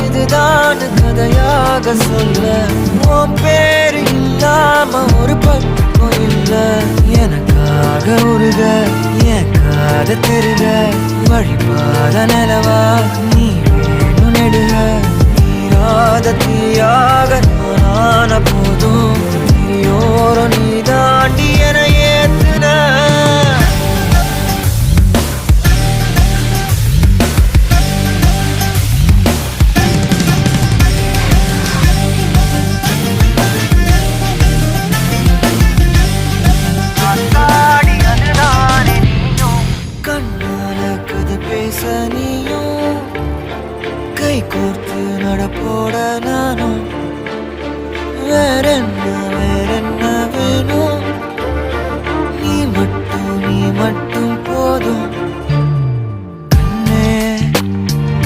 இதுதான் கதையாக சொல்ல உன் பேரு இல்லாம ஒரு பக்கம் இல்ல எனக்காக உருக என் காத திருக வழிபாத நிலவா நீ வேணும் நெடுக நீராத தீயாக நானான போதும் நீயோரம் நீ தாண்டி என ஏத்துன கை கோர்த்து நடப்போட நானும் வேற என்ன